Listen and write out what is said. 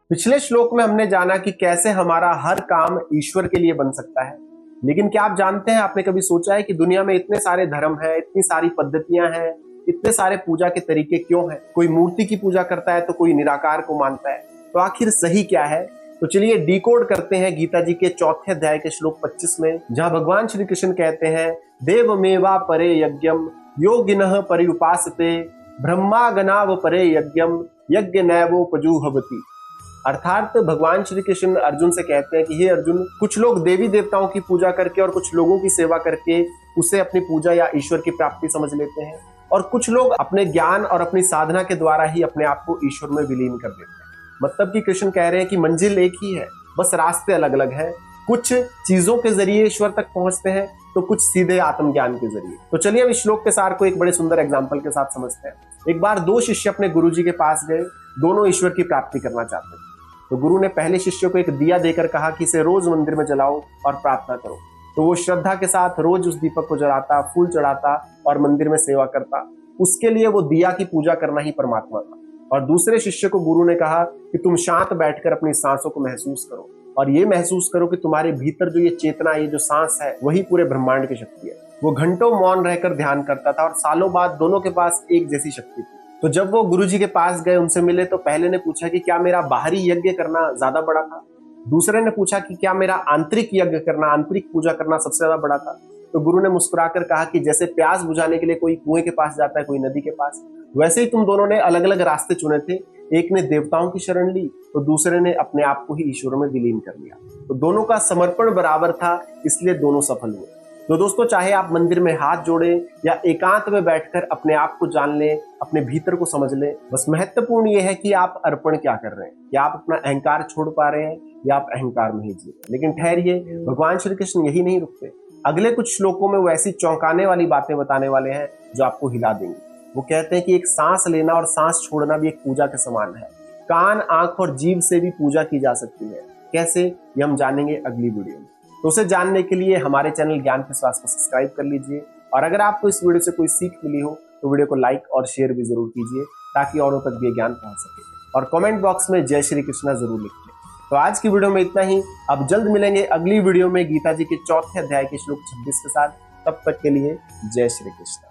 पिछले श्लोक में हमने जाना कि कैसे हमारा हर काम ईश्वर के लिए बन सकता है। लेकिन क्या आप जानते हैं, आपने कभी सोचा है कि दुनिया में इतने सारे धर्म हैं, इतनी सारी पद्धतियां हैं, इतने सारे पूजा के तरीके क्यों हैं? कोई मूर्ति की पूजा करता है तो कोई निराकार को मानता है। तो आखिर सही क्या है? तो चलिए डिकोड करते हैं गीता जी के चौथे अध्याय के श्लोक 25 में, जहां भगवान श्री कृष्ण कहते हैं, देवमेवा परे यज्ञम योगिनः पर्युपासते ब्रह्मागनाव परे यज्ञम यज्ञ नैवोपजुह्वति। अर्थात भगवान श्री कृष्ण अर्जुन से कहते हैं कि हे अर्जुन, कुछ लोग देवी देवताओं की पूजा करके और कुछ लोगों की सेवा करके उसे अपनी पूजा या ईश्वर की प्राप्ति समझ लेते हैं, और कुछ लोग अपने ज्ञान और अपनी साधना के द्वारा ही अपने आप को ईश्वर में विलीन कर देते हैं। मतलब कि कृष्ण कह रहे हैं कि मंजिल एक ही है, बस रास्ते अलग अलग हैं। कुछ चीजों के जरिए ईश्वर तक पहुंचते हैं तो कुछ सीधे आत्मज्ञान के जरिए। तो चलिए अब इस श्लोक के सार को एक बड़े सुंदर एग्जाम्पल के साथ समझते हैं। एक बार दो शिष्य अपने गुरु जी के पास गए, दोनों ईश्वर की प्राप्ति करना चाहते थे। तो गुरु ने पहले शिष्य को एक दिया देकर कहा कि इसे रोज मंदिर में जलाओ और प्रार्थना करो। तो वो श्रद्धा के साथ रोज उस दीपक को जलाता, फूल चढ़ाता और मंदिर में सेवा करता। उसके लिए वो दिया की पूजा करना ही परमात्मा था। और दूसरे शिष्य को गुरु ने कहा कि तुम शांत बैठकर अपनी सांसों को महसूस करो और ये महसूस करो कि तुम्हारे भीतर जो ये चेतना, ये जो सांस है, वही पूरे ब्रह्मांड की शक्ति है। वो घंटों मौन रहकर ध्यान करता था और सालों बाद दोनों के पास एक जैसी शक्ति थी। तो जब वो गुरुजी के पास गए, उनसे मिले, तो पहले ने पूछा कि क्या मेरा बाहरी यज्ञ करना ज्यादा बड़ा था। दूसरे ने पूछा कि क्या मेरा आंतरिक यज्ञ करना, आंतरिक पूजा करना सबसे ज्यादा बड़ा था। तो गुरु ने मुस्कुराकर कहा कि जैसे प्यास बुझाने के लिए कोई कुएं के पास जाता है, कोई नदी के पास, वैसे ही तुम दोनों ने अलग अलग रास्ते चुने थे। एक ने देवताओं की शरण ली तो दूसरे ने अपने आप को ही ईश्वर में विलीन कर लिया। तो दोनों का समर्पण बराबर था, इसलिए दोनों सफल हुए। तो दोस्तों, चाहे आप मंदिर में हाथ जोड़ें या एकांत में बैठकर अपने आप को जान लें, अपने भीतर को समझ लें, बस महत्वपूर्ण यह है कि आप अर्पण क्या कर रहे हैं। क्या आप अपना अहंकार छोड़ पा रहे हैं या आप अहंकार में ही जी रहे हैं। लेकिन ठहरिए, भगवान श्री कृष्ण यही नहीं रुकते। अगले कुछ श्लोकों में वो ऐसी चौंकाने वाली बातें बताने वाले हैं जो आपको हिला देंगे। वो कहते हैं कि एक सांस लेना और सांस छोड़ना भी एक पूजा के समान है। कान, आंख और जीभ से भी पूजा की जा सकती है। कैसे, ये हम जानेंगे अगली वीडियो में। तो उसे जानने के लिए हमारे चैनल ज्ञान के स्वास्थ्य को सब्सक्राइब कर लीजिए, और अगर आपको इस वीडियो से कोई सीख मिली हो तो वीडियो को लाइक और शेयर भी जरूर कीजिए, ताकि औरों तक भी ज्ञान पहुंच सके। और कमेंट बॉक्स में जय श्री कृष्णा जरूर लिख लें। तो आज की वीडियो में इतना ही। अब जल्द मिलेंगे अगली वीडियो में गीता जी के चौथे अध्याय के श्लोक 26 के साथ। तब तक के लिए जय श्री कृष्ण।